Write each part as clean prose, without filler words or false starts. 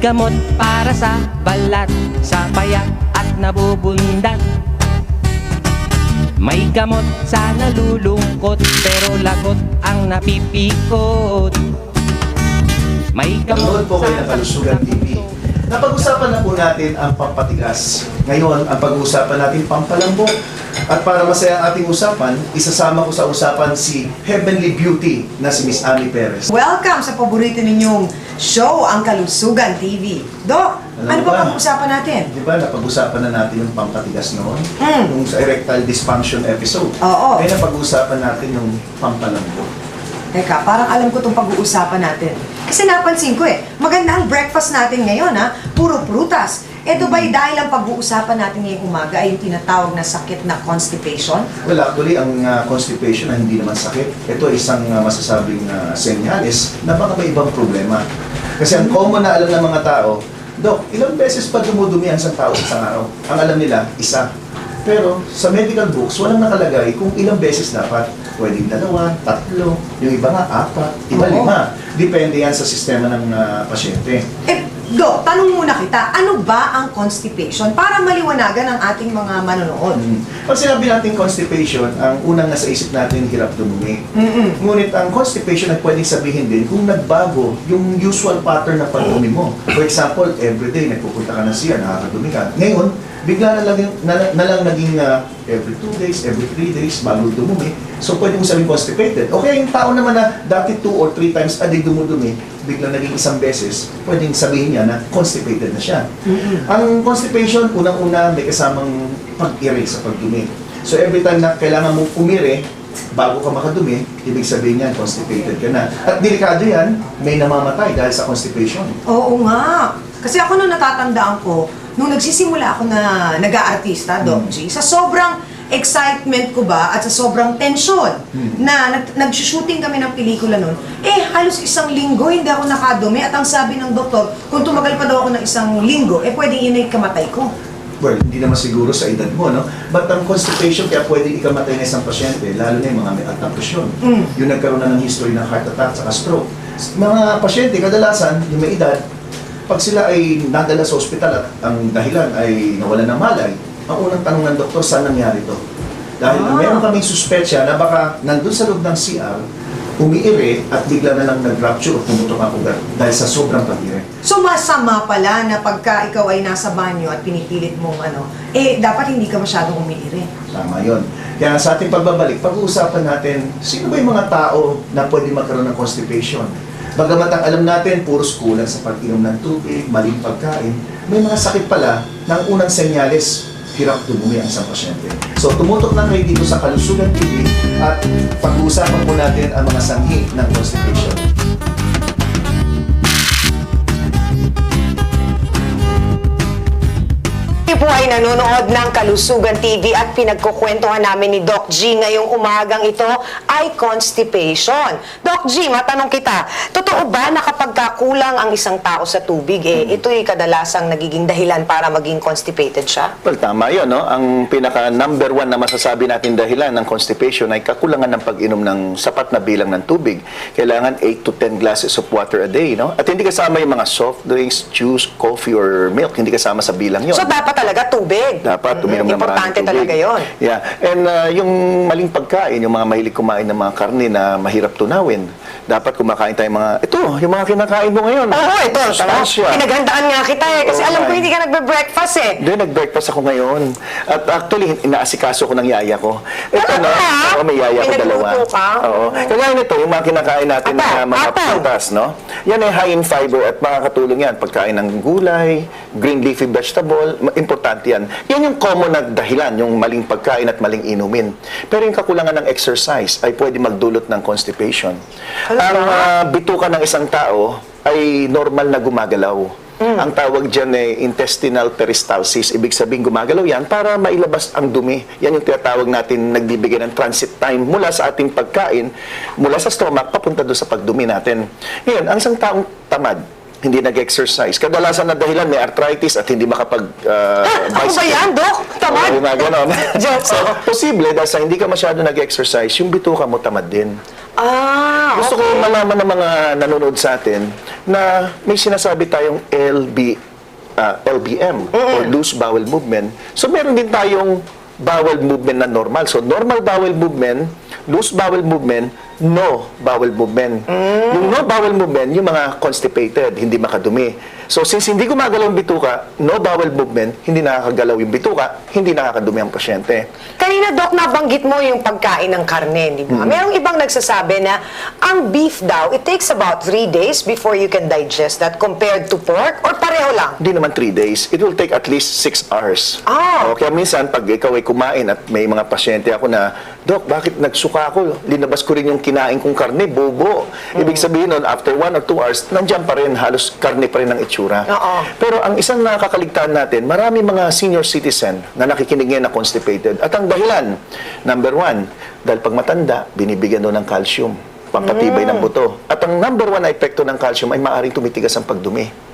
gamot para sa balat, sa payat at nabubundat. May gamot sa nalulungkot, pero lagot ang napipikot. May gamot Noon po sa kayo ng Kalusugan TV. Napag-usapan na po natin ang pampatigas. Ngayon, ang pag-uusapan natin pampalambot. At para masaya ang ating usapan, isasama ko sa usapan si Heavenly Beauty na si Miss Ami Perez. Welcome sa paborito ninyong show, ang Kalusugan TV. Doc, ano ba pag-usapan natin? Di ba, napag-usapan na natin yung pampatigas noon? Yung sa erectile dysfunction episode. Oo. Kaya napag-usapan natin yung pampalambot. Teka, parang alam ko itong pag-uusapan natin. Kasi napansin ko maganda ang breakfast natin ngayon puro prutas. Ito ba'y dahil ang pag-uusapan natin ngayong umaga ay yung tinatawag na sakit na constipation? Well, actually, ang constipation ay hindi naman sakit. Ito ay isang masasabing senyales na baka may ibang problema. Kasi ang common na alam ng mga tao, Dok, ilang beses pa dumudumi ang isang tao sa araw? Ang alam nila, isa. Pero sa medical books, walang nakalagay kung ilang beses dapat. Pwedeng 2, 3, yung iba nga 4, iba 5. Depende yan sa sistema ng pasyente. Doc, tanong muna kita, ano ba ang constipation? Para maliwanagan ang ating mga manonood. Pag sinabi natin constipation, ang unang nasa isip natin, hirap dumumi. Ngunit ang constipation ay pwedeng sabihin din kung nagbago yung usual pattern na pagdumi mo. For example, everyday nagpupunta ka na siya, nakakadumi ka. Ngayon, bigla na lang naging every 2 days, every 3 days, bago dumumi. So, pwede mo sabihin constipated. Okay, yung tao naman na dati 2 or 3 times a day dumudumi, bigla naging isang beses, pwedeng sabihin niya na constipated na siya. Ang constipation, unang-una, may kasamang pag-ire sa pagdumi. So, every time na kailangan mong umire, bago ka makadumi, ibig sabihin niyan, constipated ka na. At delikado yan, may namamatay dahil sa constipation. Oo nga. Kasi ako nung natatandaan ko, nung nagsisimula ako na nag-aartista, Doc G, sa sobrang excitement ko ba at sa sobrang tension na nag-shooting kami ng pelikula nun, halos isang linggo hindi ako nakadumi at ang sabi ng doktor, kung tumagal pa daw ako ng isang linggo, pwedeng yun ay kamatay ko. Well, hindi naman siguro sa edad mo, no? But ang constipation, kaya pwedeng ikamatay na isang pasyente, lalo na yung mga may altang presyon. Yung nagkaroon na ng history ng heart attack at stroke. Mga pasyente, kadalasan, yung may edad, pag sila ay nadala sa ospital at ang dahilan ay nawalan ng malay, ang unang tanong ng doktor, saan nangyari ito? Dahil meron kaming suspetsya na baka nandun sa loob ng CR, umiire at bigla na lang nag-rupture o pumutok ang ugat dahil sa sobrang pag-ire. So masama pala na pagka ikaw ay nasa banyo at pinipilit mong dapat hindi ka masyadong umiire. Tama yun. Kaya sa ating pagbabalik, pag-uusapan natin, sino ba yung mga tao na pwede magkaroon ng constipation? Bagamat ang alam natin, puros kulang sa pag-inom ng tubig, maling pagkain, may mga sakit pala na ang unang senyales, hirap dumumi ang isang pasyente. So, tumutok lang kayo dito sa Kalusugan TV at pag-uusapan po natin ang mga sanhi ng constipation. Kayo po ay nanonood ng Kalusugan TV at pinagkukwentuhan namin ni Doc G ngayong umagang ito ay constipation. Doc G, matanong kita, totoo ba na kapag kulang ang isang tao sa tubig, ito'y kadalasang nagiging dahilan para maging constipated siya? Well, tama yun, no? Ang pinaka number 1 na masasabi natin dahilan ng constipation ay kakulangan ng pag-inom ng sapat na bilang ng tubig. Kailangan 8 to 10 glasses of water a day, no? At hindi kasama yung mga soft drinks, juice, coffee, or milk. Hindi kasama sa bilang yun. So dapat talaga tubig. Dapat uminom ng maraming importante tubig. Talaga yun. Yeah. And yung maling pagkain, yung mga mahilig kumain ng mga karne na mahirap tunawin, dapat kumakain tayo mga, ito, yung mga kinakain mo ngayon. Oo, ito. Sustansya. Pinaghandaan nga kita kasi alam ko hindi ka nagbe-breakfast Hindi, nag-breakfast ako ngayon. At actually, inaasikaso ko ng yaya ko. Ito na, may yaya ko dalawa. Oo. Kaya nito, yung mga kinakain natin na mga prutas, no? Yan ay high in fiber at makakatulong yan. Pagkain ng gulay, green leafy vegetable, importante yan. Yan yung common na dahilan, yung maling pagkain at maling inumin. Pero yung kakulangan ng exercise ay pwede magdulot ng constipation. Ang bituka ng isang tao ay normal na gumagalaw. Ang tawag dyan ay intestinal peristalsis. Ibig sabihin gumagalaw yan para mailabas ang dumi. Yan yung tinatawag natin nagbibigay ng transit time mula sa ating pagkain, mula sa stomach, papunta doon sa pagdumi natin. Ngayon, ang isang taong tamad, hindi nag-exercise. Kadalasan na dahilan may arthritis at hindi makapag-bicycle. Ako ba yan, Dok? Tamad? Oo, ganon. Jokes. So, posible dahil sa hindi ka masyado nag-exercise, yung bituka mo tamad din. Ah, Gusto ko malaman ng mga nanonood sa atin, na may sinasabi tayong LBM or loose bowel movement. So meron din tayong bowel movement na normal. So normal bowel movement, loose bowel movement, no bowel movement. Yung no bowel movement, yung mga constipated, hindi makadumi. So since hindi gumagalaw yung bituka, no bowel movement, hindi nakakagalaw yung bituka, hindi nakakadumi ang pasyente. Kanina, Doc, nabanggit mo yung pagkain ng karne, di ba? Merong ibang nagsasabi na ang beef daw, it takes about 3 days before you can digest that compared to pork, or pareho lang? Hindi naman 3 days. It will take at least 6 hours. Ah. Kaya minsan, pag ikaw ay kumain at may mga pasyente ako na, Dok, bakit nagsuka ako? Linabas ko rin yung kinain kong karne, bobo. Ibig sabihin nun, after 1 or 2 hours, nandiyan pa rin, halos karne pa rin ang itsura. Oo. Pero ang isang nakakaligtaan natin, marami mga senior citizen na nakikinig ngayon na constipated. At ang dahilan, number 1, dahil pag matanda, binibigyan doon ng calcium, pampatibay ng buto. At ang number 1 na epekto ng calcium ay maaaring tumitigas ang pagdumi.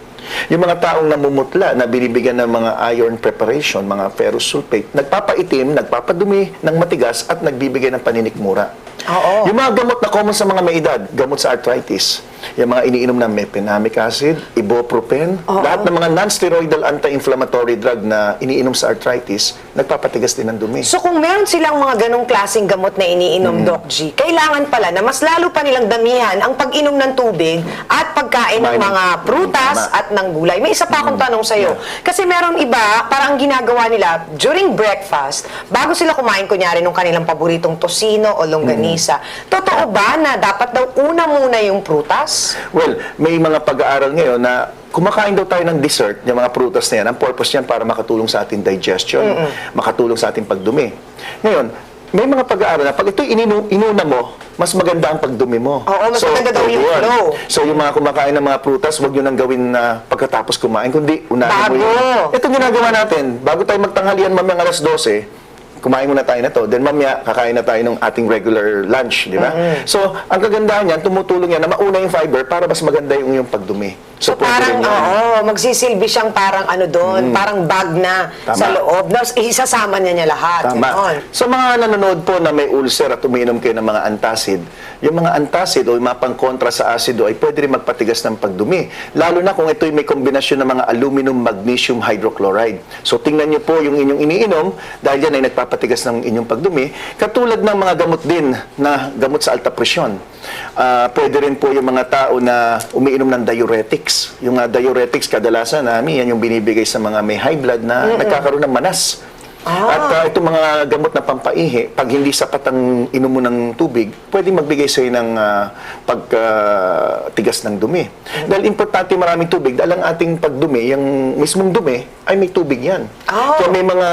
Yung mga taong namumutla na binibigyan ng mga iron preparation, mga ferrous sulfate, nagpapaitim, nagpapadumi ng matigas at nagbibigay ng paninikmura. Oo. Yung mga gamot na common sa mga may edad, gamot sa arthritis, yung mga iniinom na mefenamic acid, ibuprofen, lahat ng mga non-steroidal anti-inflammatory drug na iniinom sa arthritis, nagpapatigas din ng dumi. So kung meron silang mga ganong klaseng gamot na iniinom, Doc G, kailangan pala na mas lalo pa nilang damihan ang pag-inom ng tubig at pagkain ng Kumain. mga prutas Tama. at ng gulay. May isa pa akong tanong sa'yo. Kasi meron iba, parang ginagawa nila during breakfast, bago sila kumain kunyari nung kanilang paboritong tosino o longganisa. Totoo ba na dapat daw una muna yung prutas? Well, may mga pag-aaral ngayon na kumakain daw tayo ng dessert, yung mga prutas na yan. Ang purpose yan para makatulong sa ating digestion, makatulong sa ating pagdumi. Ngayon, may mga pag-aaral na pag ito inuna mo, mas maganda ang pagdumi mo. Oo, mas maganda daw yung yun. flow. So, yung mga kumakain ng mga prutas, huwag nyo nang gawin na pagkatapos kumain, kundi unahin mo yun. Bago. Ito ginagawa natin. Bago tayo magtanghalian mamayang alas 12, kumain muna tayo na to. Then mamaya, kakain na tayo ng ating regular lunch, di ba? So, ang kagandahan yan, tumutulong yan na mauna yung fiber para mas maganda yung pagdumi. So pwede parang, rin yan. magsisilbi siyang parang ano doon, parang bag na Tama. sa loob. Isasama niya lahat. Tama. Ganon. Sa mga nanonood po na may ulcer at umiinom kayo ng mga antacid, yung mga antacid o yung mga pangkontra sa asido ay pwede rin magpatigas ng pagdumi. Lalo na kung ito'y may kombinasyon ng mga aluminum magnesium hydrochloride. So tingnan niyo po yung inyong iniinom dahil yan ay nagpapatigas ng inyong pagdumi. Katulad ng mga gamot din na gamot sa alta presyon. Pwede rin po yung mga tao na umiinom ng diuretics. Yung diuretics kadalasan namin, yan yung binibigay sa mga may high blood na nagkakaroon ng manas. At itong mga gamot na pampaihi, pag hindi sapat ang inom mo ng tubig, pwedeng magbigay sa'yo ng pagtigas ng dumi. Dahil importante maraming tubig, dahil ang ating pagdumi, yung mismong dumi, ay may tubig yan. Kaya may mga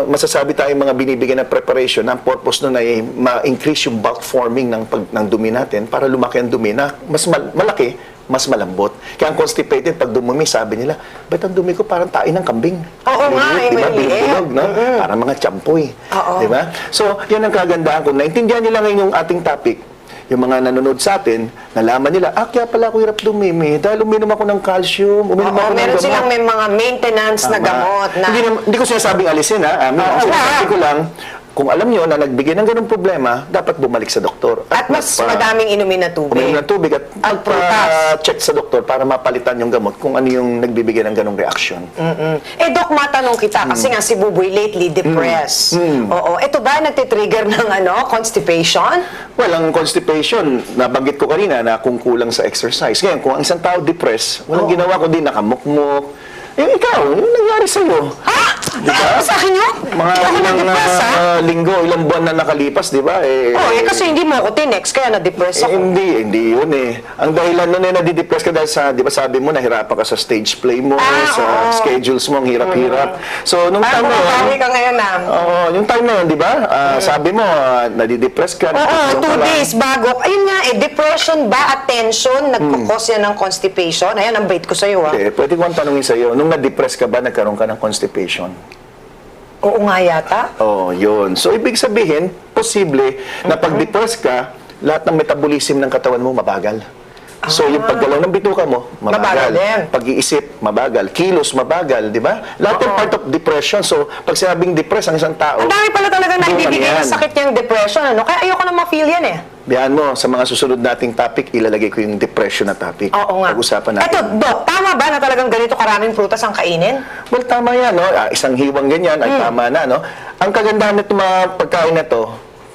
masasabi tayong mga binibigyan na preparation, ang purpose nun ay ma-increase yung bulk forming ng dumi natin para lumaki ang dumi na mas malaki, mas malambot. Kaya ang constipated, pag dumumi, sabi nila, ba't ang dumi ko parang tain ng kambing? Oo nga, Di ba? maliit. Bilog, no? Parang mga champoy. Oo. Di ba? So, yan ang kagandahan ko. Naintindihan nila ngayon yung ating topic. Yung mga nanonood sa atin, nalaman nila, kaya pala ako hirap dumimi dahil uminom ako ng calcium, uminom ako ng Meron gamot. silang may mga maintenance na Tama. gamot na... Hindi ko sinasabing alisin, ha? Ang sinasabi ko lang, kung alam nyo na nagbigay ng ganung problema, dapat bumalik sa doktor. At mas madaming inumin na tubig. Uminom ng tubig at prutas. check sa doktor para mapalitan yung gamot kung ano yung nagbibigay ng ganung reaction. Doc, matanong kita, kasi nga si Buboy lately depressed. Oo. Ito ba nagtitrigger ng constipation? Well, ang constipation, nabanggit ko kanina na kung kulang sa exercise. Ngayon, kung ang isang tao depressed, walang ginawa kundi nakamukmuk. Ikaw, yung nangyari sa'yo. Di ba? Sa akin yun? Mga Hindi ako ilang na-depress, linggo, ilang buwan na nakalipas, di ba? Kasi hindi mo ako tinext, kaya na-depress ako. Hindi yun eh. Ang dahilan nun eh, nadidepress ka dahil sa, di ba sabi mo, nahirapan ka sa stage play mo, sa schedules mo, ang hirap-hirap. So, nung time na yun, Parang ka ngayon, yung time na yun, di ba? Sabi mo, nadidepress ka. Oo, 2 nagtutulong ka lang. days bago. Ayun nga depression ba at tension nagkukos yan ng constipation? Ayan, ang bait ko sa'yo, Hindi, pwede ko ang tanongin sa'yo, nung na-depress ka ba, nagkaroon ka ng constipation? Oo nga yata. Oh, yun. So, ibig sabihin, posible na pag-depress ka, lahat ng metabolism ng katawan mo mabagal. So, yung paggalaw ng bituka mo, Mabagal mabagal. din. Pag-iisip, mabagal. Kilos, mabagal, di ba? Lahat yung part of depression. So, pag sinabing depressed ang isang tao, Ang dami pala talaga na bunga ibibigay yan. ng sakit niyang depression, ano? Kaya ayoko na ma-feel yan eh. Biyahan mo, sa mga susunod nating topic, ilalagay ko yung depression na topic. Oo nga. Pag-usapan natin. Eto, Dok, tama ba na talagang ganito karaming prutas ang kainin? Well, tama yan, no? Isang hiwang ganyan ay tama na, no? Ang kagandahan nito mga pagkain na to,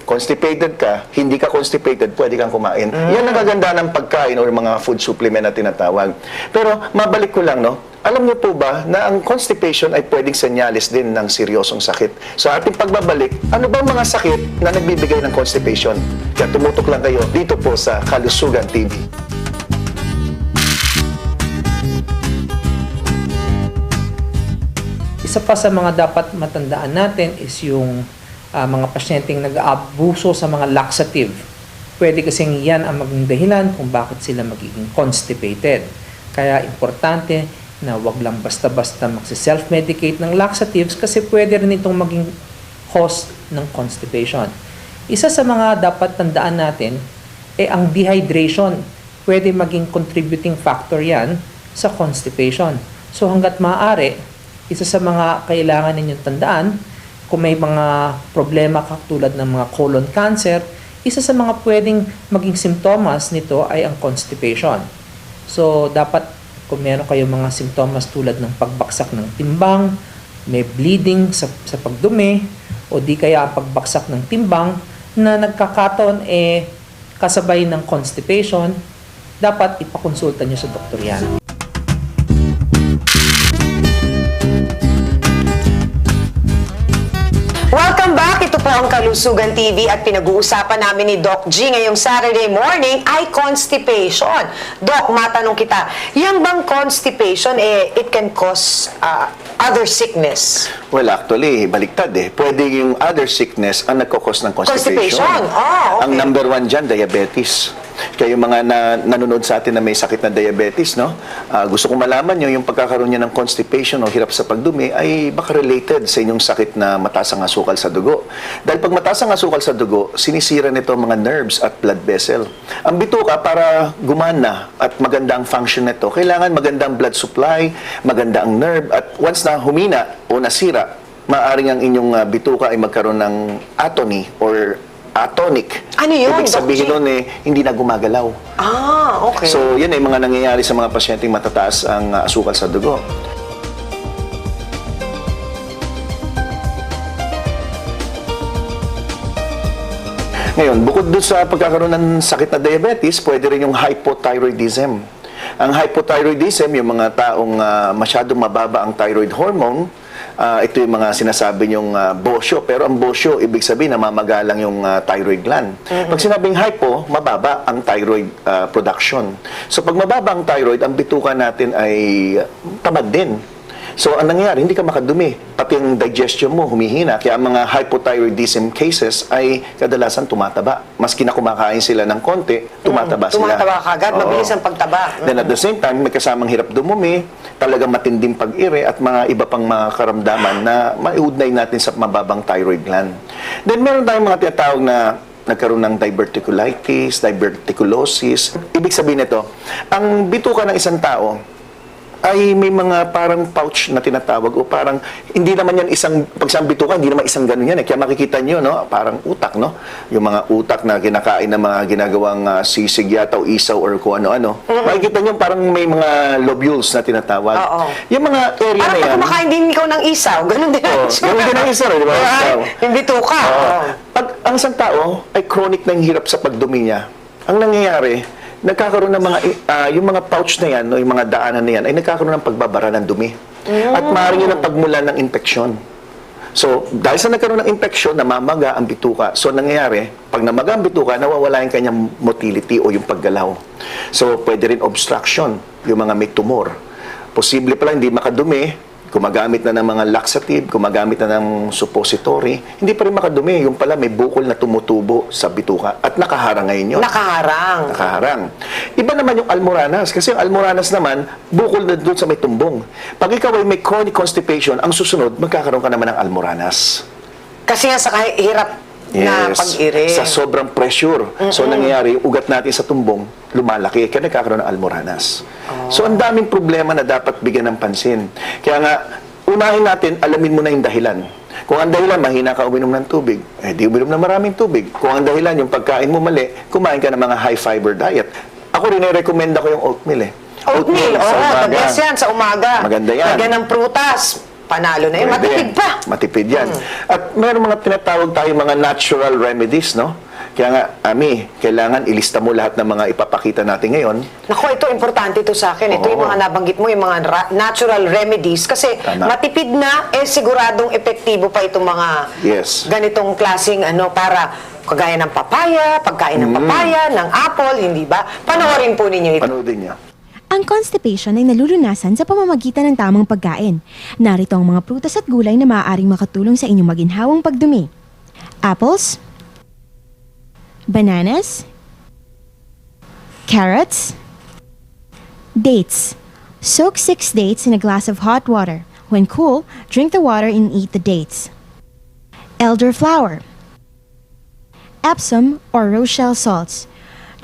constipated ka, hindi ka constipated, pwede kang kumain. Yan ang kagandahan ng pagkain or mga food supplement na tinatawag. Pero, mabalik ko lang, no? Alam niyo po ba na ang constipation ay pwedeng senyalis din ng seryosong sakit? Sa ating pagbabalik, ano ba ang mga sakit na nagbibigay ng constipation? Kaya tumutok lang kayo dito po sa Kalusugan TV. Isa pa sa mga dapat matandaan natin is yung mga pasyenteng nag-aabuso sa mga laxative. Pwede kasing yan ang maging dahilan kung bakit sila magiging constipated. Kaya importante na wag lang basta-basta magsi-self-medicate ng laxatives kasi pwede rin itong maging cause ng constipation. Isa sa mga dapat tandaan natin ay ang dehydration. Pwede maging contributing factor yan sa constipation. So hanggat maaari, isa sa mga kailangan ninyong tandaan, kung may mga problema katulad ng mga colon cancer, isa sa mga pwedeng maging simptomas nito ay ang constipation. So, dapat kung meron kayong mga simptomas tulad ng pagbaksak ng timbang, may bleeding sa pagdumi, o di kaya pagbaksak ng timbang na nagkakataon kasabay ng constipation, dapat ipakonsulta nyo sa doktor yan. Welcome back! Ito po ang Kalusugan TV at pinag-uusapan namin ni Doc G ngayong Saturday morning ay constipation. Doc, matanong kita, yung bang constipation, it can cause other sickness? Well, actually, baliktad eh. Pwede yung other sickness ang nagkakos ng constipation. Constipation? Ah, okay. Ang number one dyan, diabetes. Kaya yung mga nanonood sa atin na may sakit na diabetes, no? Gusto kong malaman nyo, yung pagkakaroon niya ng constipation o hirap sa pagdumi ay baka related sa inyong sakit na mataas ang asukal sa dugo. Dahil pag mataas ang asukal sa dugo, sinisira nito ang mga nerves at blood vessel. Ang bituka, para gumana at maganda ang function nito, kailangan magandang blood supply, maganda ang nerve, at once na humina o nasira, maaaring ang inyong bituka ay magkaroon ng atony or atonic. Ano yun, Ibig sabihin Doc G? nun hindi na gumagalaw. Ah, okay. So, yan ay mga nangyayari sa mga pasyenteng matataas ang asukal sa dugo. Ngayon, bukod doon sa pagkakaroon ng sakit na diabetes, pwede rin yung hypothyroidism. Ang hypothyroidism, yung mga taong masyadong mababa ang thyroid hormone, ito yung mga sinasabi niyong bosyo. Pero ang bosyo, ibig sabihin, namamagalang yung thyroid gland. Pag sinabing hypo, mababa ang thyroid production. So pag mababa ang thyroid, ang bituka natin ay tamad din. So ang nangyayari, hindi ka makadumi. Pati ang digestion mo humihina. Kaya ang mga hypothyroidism cases ay kadalasan tumataba. Maski na kumakain sila ng konti, tumataba sila. Tumataba kagad, Oo. mabilis ang pagtaba. Then at the same time, may kasamang hirap dumumi, talagang matinding pag-ire at mga iba pang mga karamdaman na maiugnay natin sa mababang thyroid gland. Then meron tayong mga tinatawag na nagkaroon ng diverticulitis, diverticulosis. Ibig sabihin nito, ang bituka ng isang tao ay may mga parang pouch na tinatawag o parang hindi naman yan isang pagsang bituka, hindi naman isang ganun yan eh. Kaya makikita nyo, no, parang utak, no? Yung mga utak na kinakain ng mga ginagawang sisig yata o isaw or kung ano-ano. Makikita nyo parang may mga lobules na tinatawag. Oo. Yung mga area Parang na pag yan. kumakain din ikaw ng isaw, ganun din ang Oh, ganun din ang isaw, di ba? Isaw. Yung bituka. Oo. Oo. Pag ang isang tao ay chronic na yung hirap sa pagdumi niya, ang nangyayari, nagkakaroon ng mga, yung mga pouch na yan, o yung mga daanan na yan, ay nagkakaroon ng pagbabara ng dumi. At maaaring yun ang pagmula ng infeksyon. So, dahil sa nagkaroon ng infeksyon, namamaga ang bituka. So, nangyayari, pag namaga ang bituka, nawawala yung kanyang motility o yung paggalaw. So, pwede rin obstruction, yung mga may tumor. Posible pala hindi makadumi, gumagamit na ng mga laxative, gumagamit na ng suppository, hindi pa rin makadumi. Yung pala may bukol na tumutubo sa bituka at nakaharang ngayon yun. Nakaharang. Nakaharang. Iba naman yung almoranas. Kasi yung almoranas naman, bukol na doon sa may tumbong. Pag ikaw ay may chronic constipation, ang susunod, magkakaroon ka naman ng almoranas. Kasi nga sa hirap Na pag-iri. Sa sobrang pressure. So, nangyayari, yung ugat natin sa tumbong, lumalaki. Kaya nagkakaroon ng almoranas. So, ang daming problema na dapat bigyan ng pansin. Kaya nga, unahin natin, alamin mo na yung dahilan. Kung ang dahilan, mahina ka uminom ng tubig, di uminom ng maraming tubig. Kung ang dahilan, yung pagkain mo mali, kumain ka ng mga high-fiber diet. Ako rin, recommend ako yung oatmeal Oatmeal, sa the umaga. best yan sa umaga. Maganda yan. Lagyan ng prutas. Panalo na yun. Pwede. Matipid pa. Matipid yan. At meron mga tinatawag tayo mga natural remedies, no? Kaya nga, Ami, kailangan ilista mo lahat ng mga ipapakita natin ngayon. Naku, ito, importante ito sa akin. Ito Oo. yung mga nabanggit mo, yung mga natural remedies. Kasi Tama. matipid na, siguradong epektibo pa itong mga Yes. ganitong klaseng para kagaya ng papaya, pagkain ng papaya, ng apple, hindi ba? Panoorin po ninyo ito. Panoodin niya. Ang constipation ay nalulunasan sa pamamagitan ng tamang pagkain. Narito ang mga prutas at gulay na maaaring makatulong sa inyong maginhawang pagdumi. Apples, bananas, carrots, dates. Soak 6 dates in a glass of hot water. When cool, drink the water and eat the dates. Elderflower, Epsom or Rochelle salts.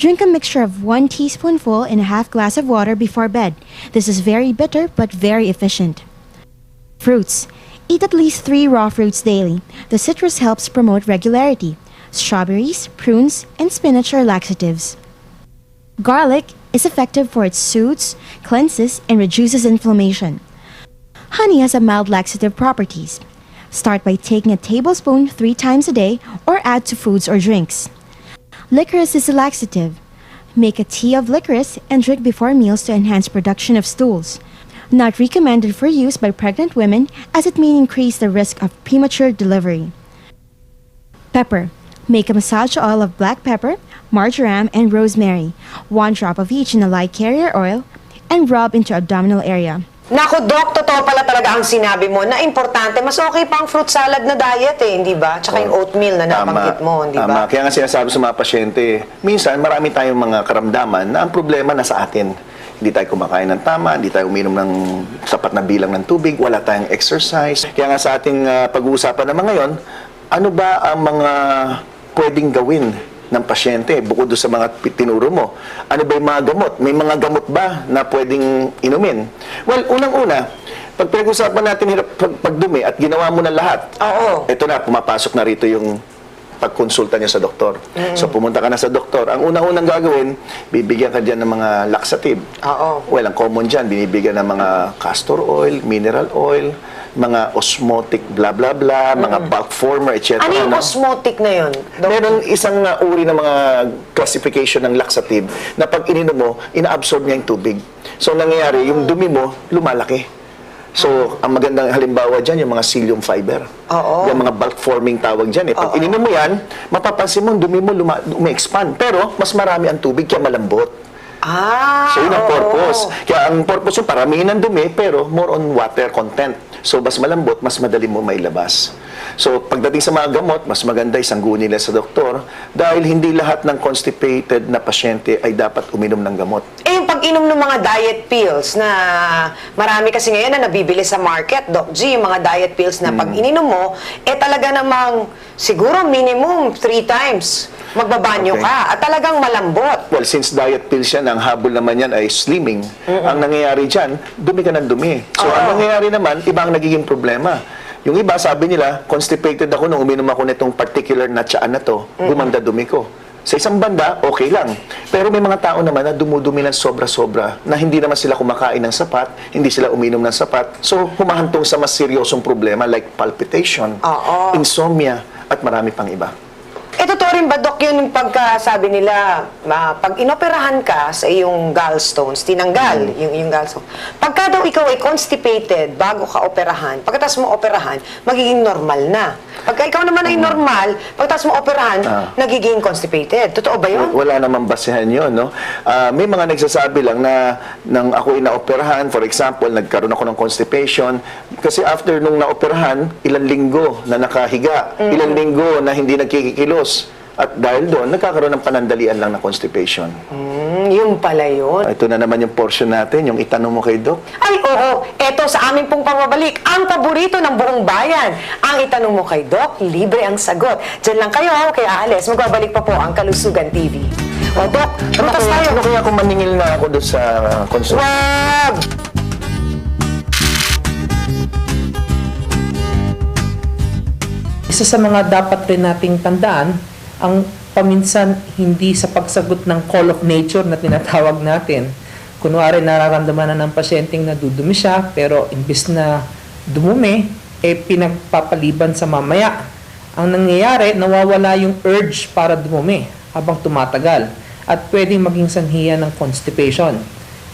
Drink a mixture of 1 teaspoonful in a half glass of water before bed. This is very bitter but very efficient. Fruits. Eat at least 3 raw fruits daily. The citrus helps promote regularity. Strawberries, prunes, and spinach are laxatives. Garlic is effective for its soothes, cleanses, and reduces inflammation. Honey has a mild laxative properties. Start by taking a tablespoon 3 times a day or add to foods or drinks. Licorice is a laxative. Make a tea of licorice and drink before meals to enhance production of stools. Not recommended for use by pregnant women as it may increase the risk of premature delivery. Pepper. Make a massage oil of black pepper, marjoram, and rosemary. 1 drop of each in a light carrier oil and rub into abdominal area. Naku, Doc, totoo pala talaga ang sinabi mo na importante. Mas okay pa ang fruit salad na diet hindi ba? Tsaka yung oatmeal na nabanggit mo, hindi Tama. ba? Kaya nga sinasabi sa mga pasyente, minsan marami tayong mga karamdaman na ang problema nasa atin. Hindi tayo kumakain ng tama, hindi tayo uminom ng sapat na bilang ng tubig, wala tayong exercise. Kaya nga sa ating pag-uusapan naman ngayon, ano ba ang mga pwedeng gawin ng pasyente bukod doon sa mga tinuro mo? Ano ba yung mga gamot? May mga gamot ba na pwedeng inumin? Well, unang-una, pag pinag-usapan natin hirap pagdumi at ginawa mo na lahat, Oo. ito na, pumapasok na rito yung pagkonsulta niya sa doktor. So, pumunta ka na sa doktor. Ang unang-unang gagawin, bibigyan ka dyan ng mga laxative. Oo. Well, ang common dyan, binibigyan ng mga castor oil, mineral oil, mga osmotic blah blah blah, mga bulk former, etc. Ano yung no? osmotic na yun, Doc? Meron isang uri ng mga classification ng laxative na pag ininom mo, ina-absorb niya yung tubig. So, nangyayari, yung dumi mo, lumalaki. So, ang magandang halimbawa dyan, yung mga psyllium fiber. Oo. Yung mga bulk forming tawag dyan. Pag Oo. ininom mo yan, mapapansin mo, ang dumi mo umi-expand. Pero, mas marami ang tubig, kaya malambot. So, yun ang oo. purpose. Kaya ang purpose yung paramihin ng dumi, pero more on water content. So, mas malambot, mas madali mo mailabas. So, pagdating sa mga gamot, mas maganda isangguin nila sa doktor dahil hindi lahat ng constipated na pasyente ay dapat uminom ng gamot. Yung pag-inom ng mga diet pills na marami kasi ngayon na nabibili sa market, Doc G, yung mga diet pills na pag ininom mo, talaga namang siguro minimum 3 times magbabanyo Okay. ka at talagang malambot. Well, since diet pills yan, ang habol naman yan ay slimming. Ang nangyayari dyan, dumi ka ng dumi. So, ang nangyayari naman, iba ang nagiging problema. Yung iba, sabi nila, constipated ako nung uminom ako nitong particular na tsaan na to, gumanda dumi ko. Sa isang banda, okay lang. Pero may mga tao naman na dumudumi ng sobra-sobra, na hindi naman sila kumakain ng sapat, hindi sila uminom ng sapat. So, humahantong sa mas seryosong problema like palpitation, Oo. insomnia, at marami pang iba. Totoo rin ba, Doc, yun yung pagkasabi nila, pag inoperahan ka sa iyong gallstones, tinanggal yung gallstones. Pagka daw ikaw ay constipated bago ka operahan, pagkatapos mo operahan, magiging normal na. Pagka ikaw naman ay normal, pagkatapos mo operahan, nagiging constipated. Totoo ba yun? Wala namang basehan yun, no? May mga nagsasabi lang na nang ako inaoperahan, for example, nagkaroon ako ng constipation, kasi after nung naoperahan, ilang linggo na nakahiga, ilang linggo na hindi nagkikikilos, At dahil doon, nagkakaroon ng panandalian lang na constipation. Yung pala yun. Ito na naman yung portion natin, yung itanong mo kay Doc. Ay, oo. Eto sa amin pong pamabalik, ang paborito ng buong bayan. Ang itanong mo kay Doc, libre ang sagot. Diyan lang kayo, kaya aalis. Magbabalik pa po ang Kalusugan TV. O, Doc, rutas tayo. Ano kaya kung maningil na ako doon sa consult? Wag! Isa sa mga dapat rin nating tandaan, ang paminsan hindi sa pagsagot ng call of nature na tinatawag natin. Kunwari nararamdaman na ng pasyenteng nadudumi siya, pero imbis na dumumi, pinagpapaliban sa mamaya. Ang nangyayari, nawawala yung urge para dumumi habang tumatagal at pwedeng maging sanhiyan ng constipation.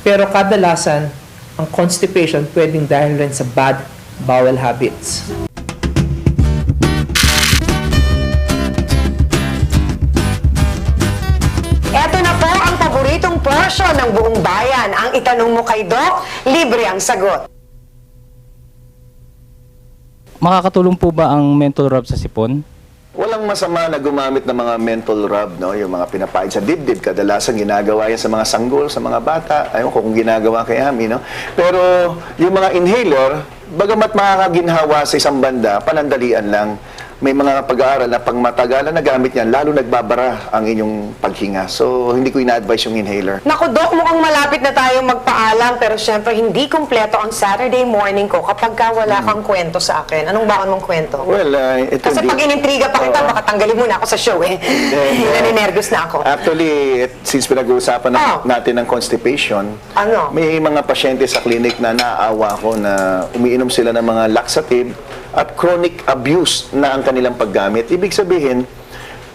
Pero kadalasan, ang constipation pwedeng dahil rin sa bad bowel habits. Eto na po ang paboritong portion ng buong bayan. Ang itanong mo kay Doc, libre ang sagot. Makakatulong po ba ang mental rub sa sipon? Walang masama na gumamit ng mga mental rub, no? Yung mga pinapahid sa dibdib. Kadalasan ginagawa yan sa mga sanggol, sa mga bata. Ayun ko kung ginagawa kay Ami, no? Pero yung mga inhaler, bagamat makakaginhawa sa isang banda, panandalian lang. May mga pag-aaral na pag matagalan na gamit yan, lalo nagbabara ang inyong paghinga. So, hindi ko ina-advise yung inhaler. Naku, Doc, mukhang malapit na tayong magpaalam, pero syempre hindi kumpleto ang Saturday morning ko kapag ka wala kang kwento sa akin. Anong baon mong kwento? Well, ito Kasi pag inintriga pa kita, Oo. baka tanggalin mo na ako sa show eh. Naninervous na ako. Actually, since pinag-uusapan Oh. natin ng constipation, Ano? may mga pasyente sa clinic na naaawa ko na umiinom sila ng mga laxative at chronic abuse na ang kanilang paggamit. Ibig sabihin,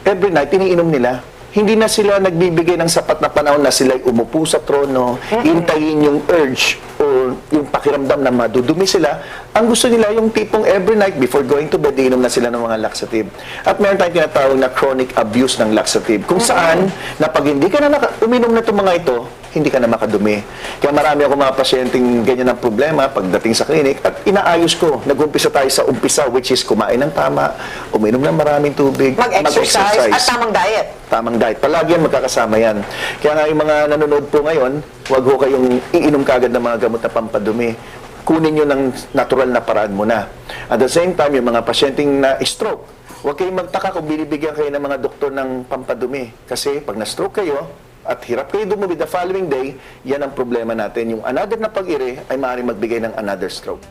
every night, iniinom nila. Hindi na sila nagbibigay ng sapat na panahon na sila umupo sa trono, hintayin yung urge o yung pakiramdam na madudumi sila. Ang gusto nila yung tipong every night before going to bed, iinom na sila ng mga laxative. At meron tayong tinatawag na chronic abuse ng laxative. Kung saan, na pag hindi ka na uminom na itong mga ito, hindi ka na makadumi. Kaya marami ako mga pasyenteng ganyan ang problema pagdating sa clinic at inaayos ko. Nag-umpisa tayo sa umpisa, which is kumain ng tama, uminom ng maraming tubig, Mag-exercise at tamang diet. Tamang diet. Palagi yan, magkakasama yan. Kaya nga yung mga nanonood po ngayon, huwag ho kayong iinom kagad ng mga gamot na pampadumi. Kunin nyo ng natural na paraan muna. At the same time, yung mga pasyenteng na stroke, huwag kayong magtaka kung binibigyan kayo ng mga doktor ng pampadumi. Kasi pag na-stroke kayo, at hirap kayo dumumi the following day, yan ang problema natin. Yung another na pag-ire ay maaaring magbigay ng another stroke.